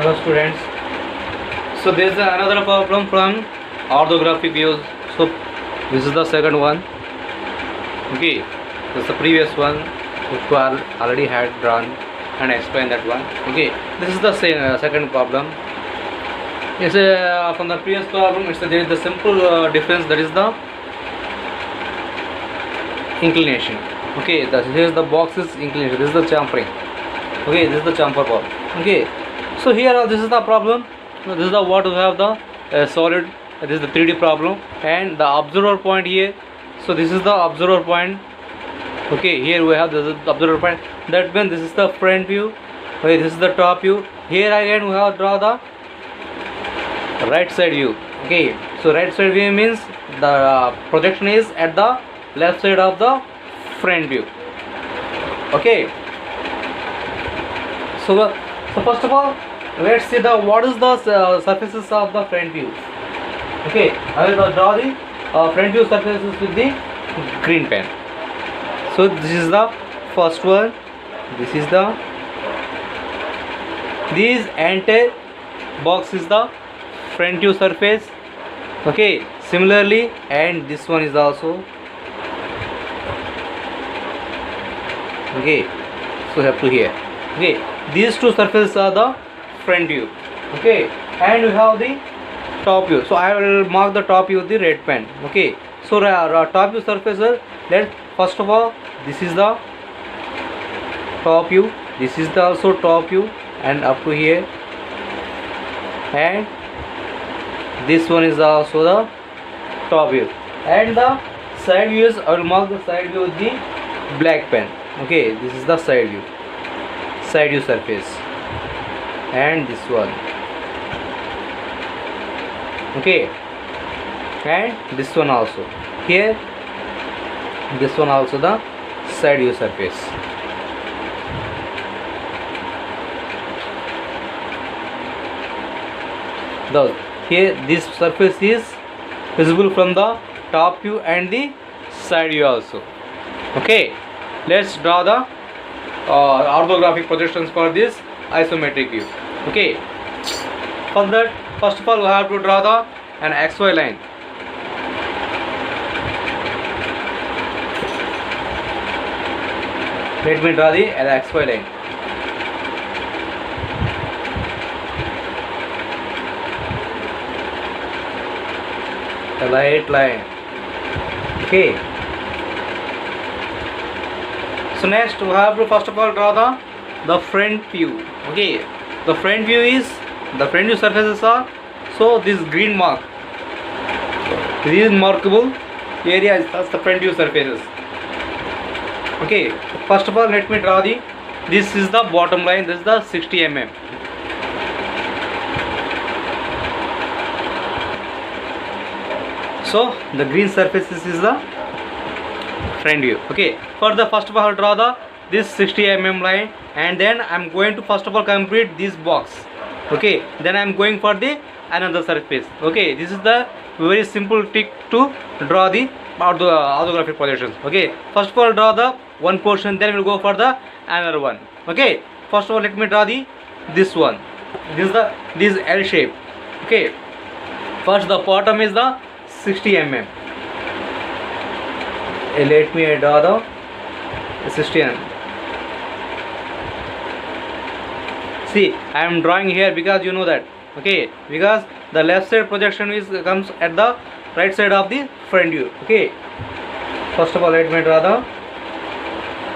Hello students. So there is another problem from orthographic views. So this is the second one. Okay, this is the previous one which we already had drawn and explained that one. Okay, this is the second problem. Yes, from the previous problem, there is the simple difference, that is the inclination. Okay, here is the box is inclination. This is the chamfering. Okay, this is the chamfer ball. Okay, so here this is the problem. This is the what we have the solid. This is the 3D problem and the observer point here. So this is the observer point. Okay, here we have the observer point. That means this is the front view. Okay, this is the top view. Here again we have draw the right side view. Okay, so right side view means the projection is at the left side of the front view. Okay, so first of all, let's see the what is the surfaces of the front view. Okay, I will draw the front view surfaces with the green pen. So this is the first one. This is the this entire box is the front view surface. Okay, similarly, and this one is also. Okay, so up to here. Okay, these two surfaces are the front view. Okay, and we have the top view. So I will mark the top view with the red pen. Okay, so top view surfaces. Let first of all, this is the top view. This is the also top view, and up to here, and this one is also the top view. And the side views, I will mark the side view with the black pen. Okay, this is the side view surface, and this one. Okay, and this one also. Here, this one also the side view surface. Thus, here this surface is visible from the top view and the side view also. Okay, let's draw the orthographic projections for this isometric view. Okay, for that, first of all, we have to draw an XY line. Let me draw the XY line. A light line. Okay. So next we have to first of all draw the front view. Okay, the front view is the front view surfaces are, so this green mark, this is markable area is the front view surfaces. Okay, first of all let me draw this is the bottom line, this is the 60 mm. So the green surfaces is the front view. Okay, for the first of all I'll draw this 60 mm line, and then I'm going to first of all complete this box. Okay, then I'm going for the another surface. Okay, this is the very simple trick to draw the orthographic projections. Okay, first of all draw the one portion, then we'll go for the another one. Okay, first of all let me draw this one. This L shape. Okay, first the bottom is the 60 mm. Let me draw the 60 mm. See, I am drawing here because you know that. Okay, because the left side projection comes at the right side of the front view. Okay, first of all let me draw the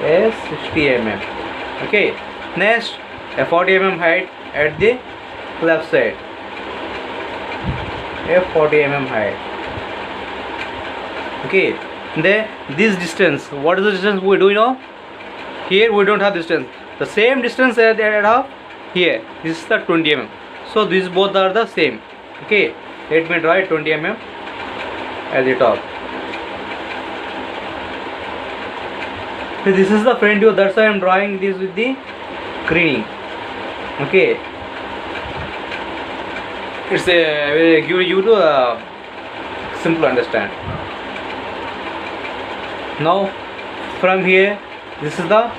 60 mm. Okay, next a 40 mm height at the left side, a 40 mm height. Okay, then this distance, what is the distance we do know? Here we don't have distance, the same distance as I have here. This is the 20 mm. So these both are the same. Okay, let me draw 20 mm at the top. So this is the front view, that's why I am drawing this with the green. Okay, it's a give you to simple understand. Now from here, this is the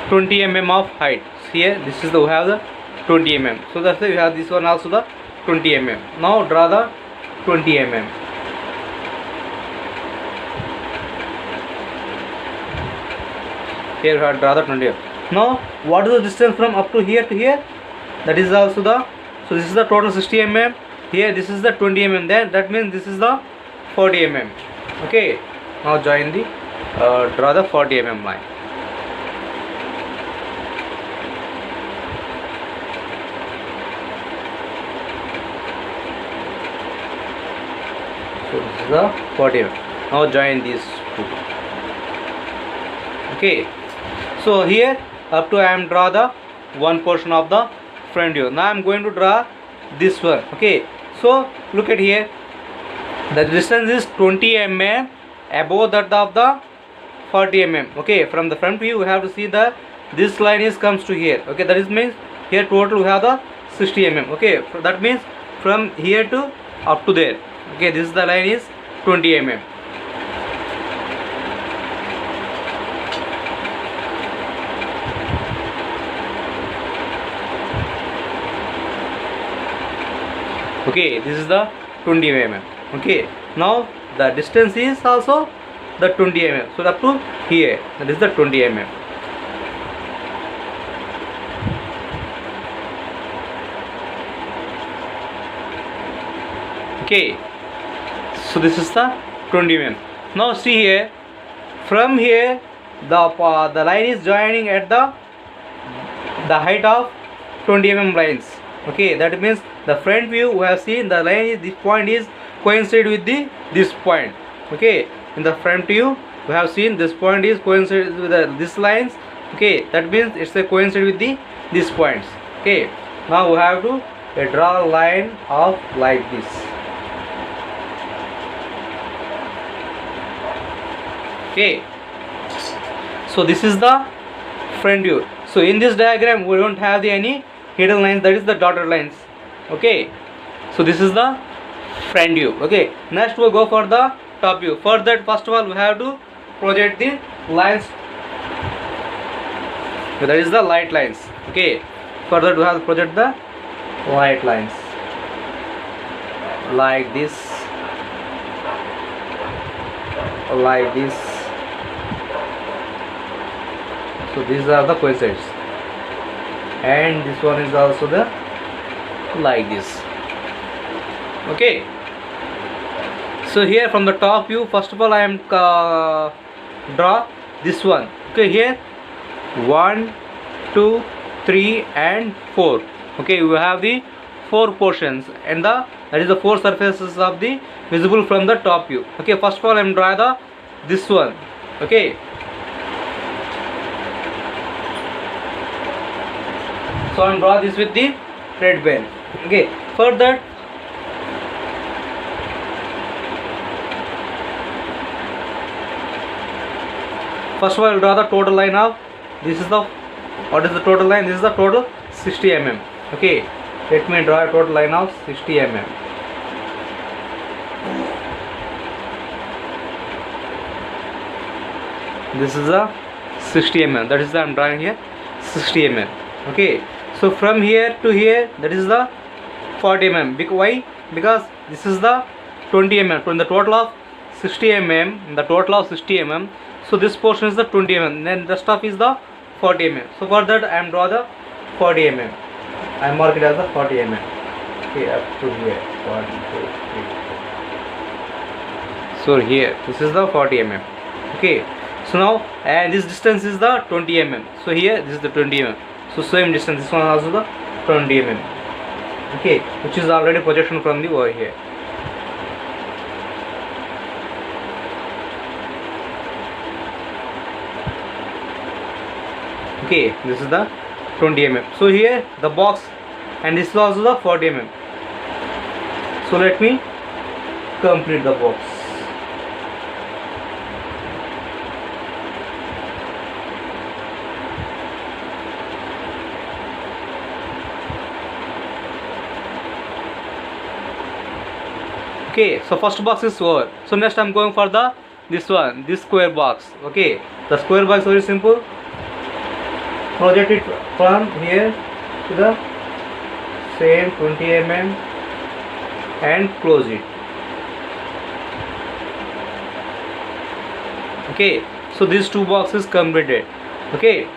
20 mm of height. Here this is the we have the 20 mm. So that's why we have this one also the 20 mm. Now draw the 20 mm. Here we have draw the 20 mm. Now what is the distance from up to here to here? That is also the, so this is the total 60 mm. Here this is the 20 mm. Then that means this is the 40 mm. Okay. Now join the draw the 40 mm line. So this is the 40 mm. Now join these two. Okay. So here up to I am draw the one portion of the front view. Now I am going to draw this one. Okay. So look at here. The distance is 20 mm above that of the 40 mm. Okay. From the front view we have to see the this line is comes to here. Okay. That is means here total we have the 60 mm. Okay. That means from here to up to there. Okay. This is the line is 20 mm. Okay, this is the 20 mm. Okay, now the distance is also the 20 mm. So up to here, that is the 20 mm. Okay, so this is the 20 mm. Now see here, from here the line is joining at the height of 20 mm lines. Okay, that means the front view we have seen the line is, this point is coincide with the this point. Okay, in the front view we have seen this point is coincide with this lines. Okay, that means it's a coincide with the these points. Okay, now we have to draw a line of like this. Okay, so this is the front view. So in this diagram we don't have the any hidden lines, that is the dotted lines. Okay, so this is the front view. Okay, next we'll go for the top view. For that, first of all we have to project the lines, so that is the light lines. Okay, for that we have to project the light lines like this, like this. So these are the coincides, and this one is also the like this. Okay, so here from the top view, first of all I am draw this one. Okay, here 1 2 3 and 4. Okay, we have the 4 portions, and that is the 4 surfaces of the visible from the top view. Okay, first of all I am draw the this one. Okay, so I am draw this with the red pen. Okay, for that first of all I will draw the total line of, this is the, what is the total line? This is the total 60 mm. Okay, let me draw a total line of 60 mm. This is the 60 mm. That is the I am drawing here 60 mm. Okay, so from here to here, that is the 40 mm. Why? Because this is the 20 mm. From the total of 60 mm, the total of 60 mm. So this portion is the 20 mm. Then the stuff is the 40 mm. So for that I am draw the 40 mm. I mark it as the 40 mm. Okay, up to here. 1 2 3 4. So here, this is the 40 mm. Okay. So now, and this distance is the 20 mm. So here, this is the 20 mm. So same distance, this one also the 20 mm. Okay, which is already projection from the over here. Okay, this is the 20 mm. So here the box, and this is also the 40 mm. So let me complete the box. Okay, so first box is over. So next I'm going for the this one, this square box. Okay, the square box is very simple. Project it from here to the same 20 mm and close it. Okay, so these two boxes completed. Okay,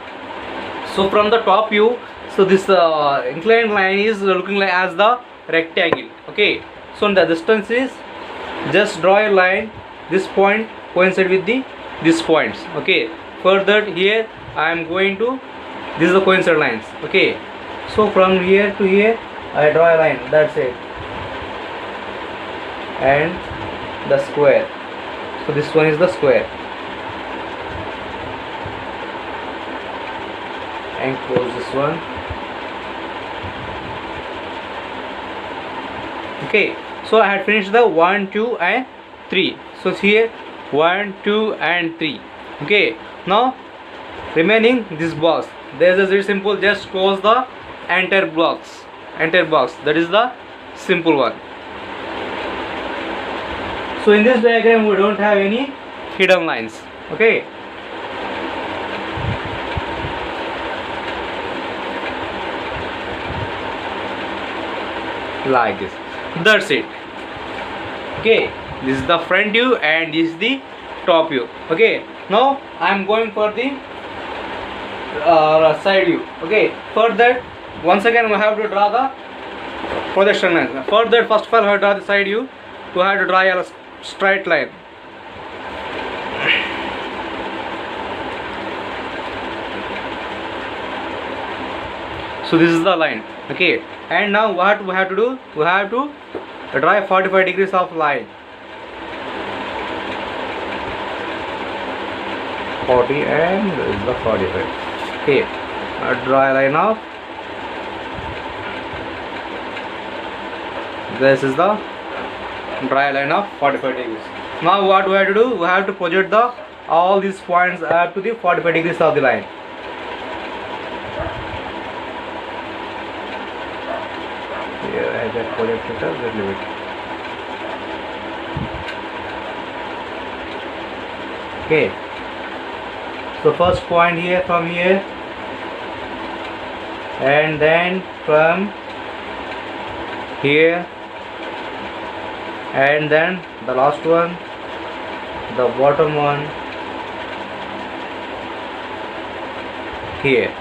so from the top view, so this inclined line is looking like as the rectangle. Okay, so the distance is, just draw a line, this point coincide with these points. Okay, further here I am going to, this is the coincide lines. Okay, so from here to here I draw a line, that's it, and the square. So this one is the square, and close this one. Okay, so I had finished the 1, 2 and 3. So here 1, 2 and 3. Okay, now remaining this box, there is very simple, just close the entire box, that is the simple one. So in this diagram we don't have any hidden lines. Okay, like this, that's it. Okay, this is the front view and this is the top view. Okay, now I am going for the side view. Okay, for that once again we have to draw the projection line. For that, first of all we have to draw the side view. We have to draw a straight line. So this is the line. Okay, and now what we have to do, we have to draw 45 degrees of line. 40 and this is the 45. Okay, draw a line of, this is the draw a line of 45 degrees. Now what we have to do, we have to project the all these points up to the 45 degrees of the line. Here I just projected a little bit. Okay, so first point here, from here, and then from here, and then the last one, the bottom one here.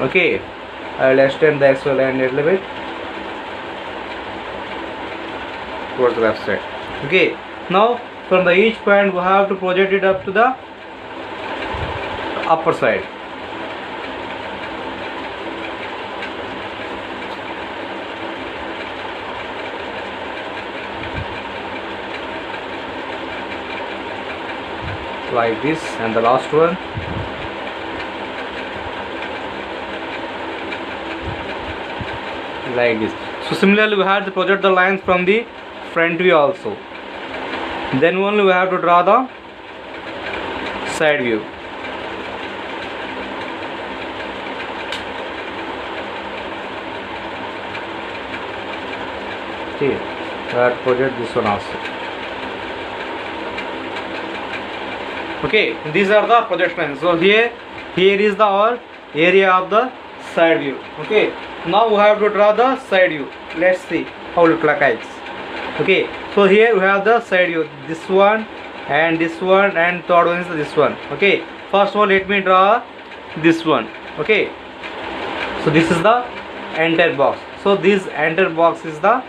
Okay, I will extend the actual line a little bit towards the left side. Okay, now from the each point we have to project it up to the upper side. Like this, and the last one like this. So similarly we have to project the lines from the front view also, then only we have to draw the side view. Okay, we have to project this one also. Okay, these are the projections. So here is the our area of the side view. Okay, now we have to draw the side view. Let's see how it looks like. Okay, so here we have the side view, this one and this one, and third one is this one. Okay, first of all let me draw this one. Okay, so this is the entire box. So this entire box is the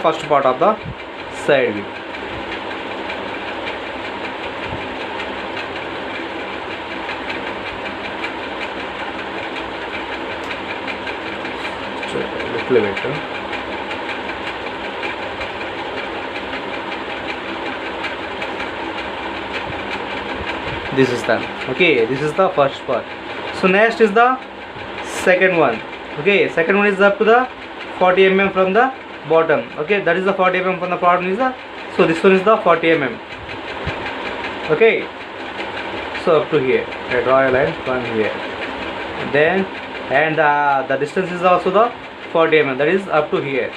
first part of the side view. Little bit. This is done. Okay, this is the first part. So next is the second one. Okay, second one is up to the 40 mm from the bottom. Okay, that is the 40 mm from the bottom is the, so this one is the 40 mm. Okay, so up to here I draw a line from here, then and the distance is also the 40 mm, that is up to here.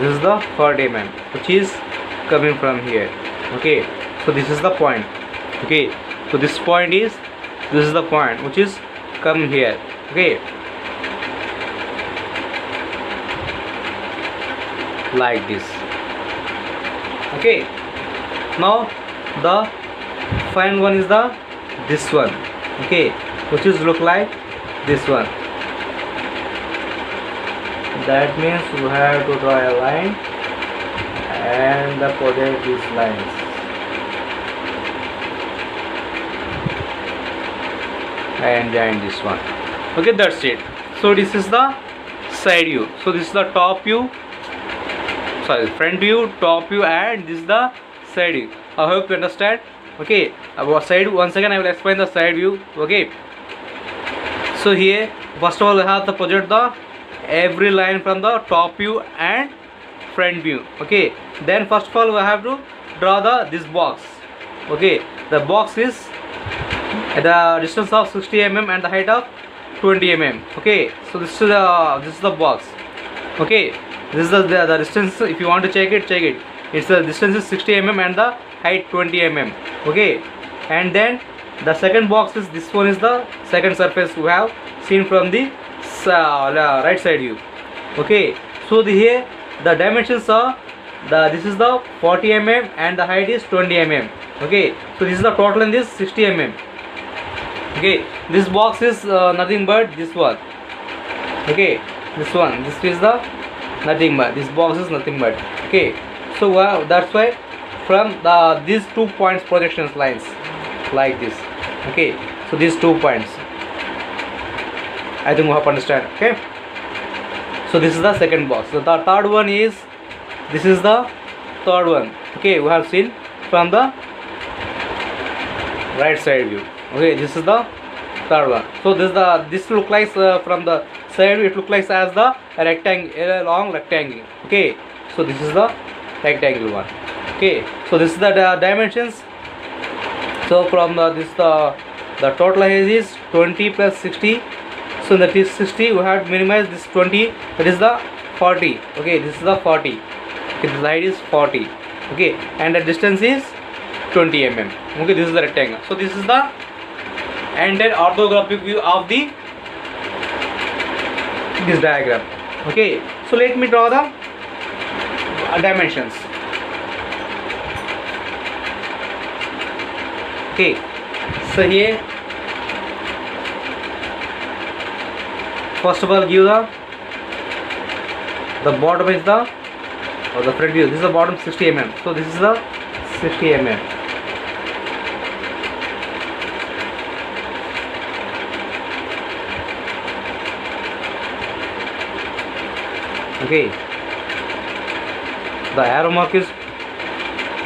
This is the 40 mm which is coming from here. Okay, so this is the point. Okay, so this is the point which is come here. Okay, like this. Okay, now the final one is the this one. Okay, which is look like this one. That means you have to draw a line and project these lines. And join this one. Okay, that's it. So this is the side view. So this is the top view, sorry, front view, top view, and this is the side view. I hope you understand. Okay, about side, once again I will explain the side view. Okay, so here first of all we have to project the every line from the top view and front view. Okay, then first of all we have to draw this box. Okay, the box is at the distance of 60 mm and the height of 20 mm. Okay, so this is the box. Okay, this is the distance. If you want to check it, it's the distance is 60 mm and the height 20 mm. Okay, and then the second box is this one, is the second surface we have seen from the right side view. Okay, so here the dimensions are this is the 40 mm and the height is 20 mm. Okay, so this is the total in this 60 mm. Okay, this box is nothing but this one. Okay, this is the nothing but this box is nothing but. Okay, so that's why from these 2 points projections lines like this. Okay, so these 2 points I think you have to understand. Okay, so this is the second box. So the third one is, this is the third one. Okay, we have seen from the right side view. Okay, this is the third one. So this look like from the side view, it look like as the rectangle, a long rectangle. Okay, so this is the rectangle one. Okay, so this is the dimensions. So from the total height is 20 plus 60. So that is 60. We have to minimize this 20. That is the 40. Okay, this is the 40. Okay, the height is 40. Okay, and the distance is 20 mm. Okay, this is the rectangle. So this is the ended orthographic view of this diagram. Okay, so let me draw the dimensions. Okay, so here first of all give the bottom is the front view. This is the bottom 60 mm. So this is the 60 mm. Okay, the arrow mark is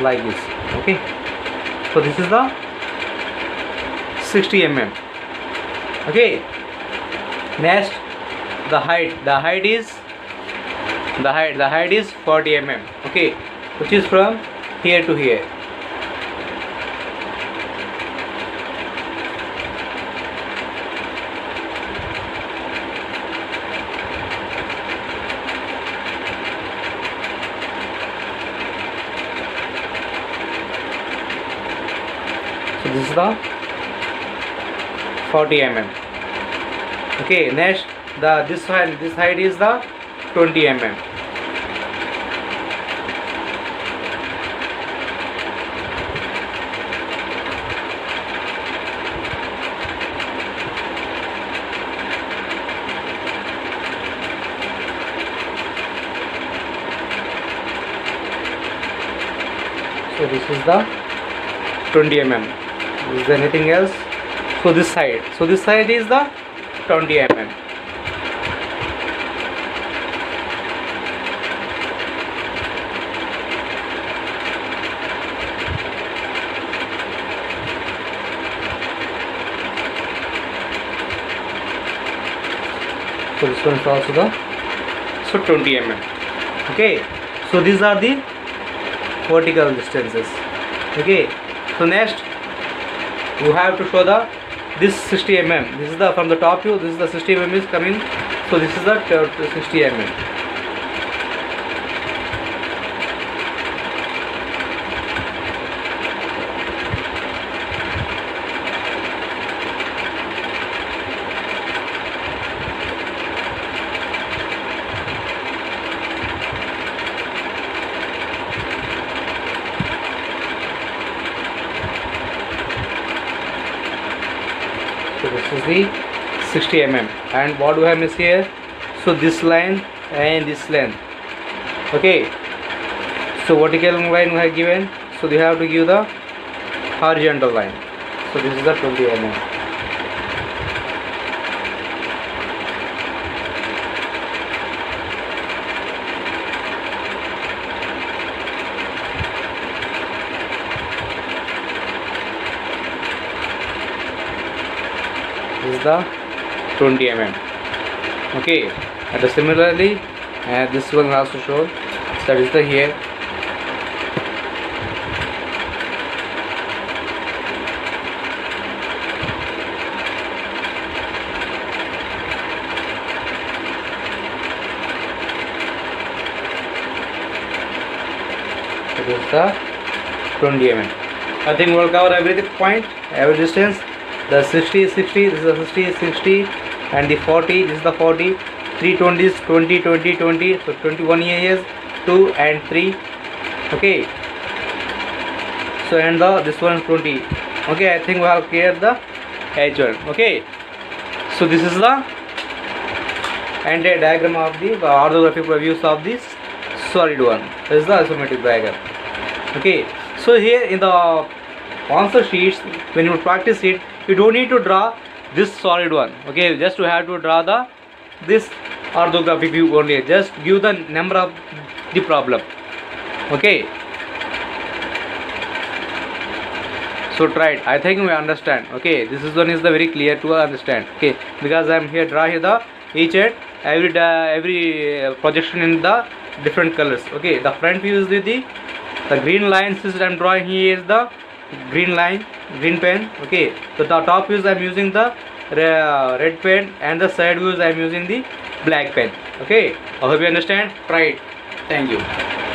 like this. Okay, so this is the 60 mm. Okay, next the height is 40 mm. Okay, which is from here to here. So this is the 40 mm. Okay, next this height is the 20 mm. So this is the 20 mm. Is there anything else? So this side is the 20 mm. So this one is also the 20 mm. Okay, so these are the vertical distances. Okay, so next you have to show this 60 mm. This is the from the top view. This is the 60 mm is coming. So this is the 60 mm. So this is the 60 mm. And what do I miss here? So this line and this length. Okay. So vertical line we have given. So they have to give the horizontal line. So this is the 20 mm. This is the 20 mm. Okay, and similarly this one also shown. That is the here. This is the 20 mm. I think we'll cover every point, every distance. The 60, 60, this is the 60, 60, and the 40, this is the 40. 320 is 20, 20, 20. So 21 years, 2 and 3. Okay. So and the this one is 20. Okay, I think we have cleared the H1. Okay. So this is the entire diagram of the orthographic views of this solid one. This is the isometric diagram. Okay. So here in the answer sheets, when you practice it, you don't need to draw this solid one. Okay, just you have to draw this orthographic view only. Just give the number of the problem. Okay. So try it. I think we understand. Okay, this is one is the very clear to understand. Okay, because I am here draw here the each and every projection in the different colors. Okay, the front view is with the green lines is I am drawing here is the green line, green pen. Okay, so the top views I am using the red pen, and the side views I am using the black pen. Okay, I hope you understand. Try it. Thank you.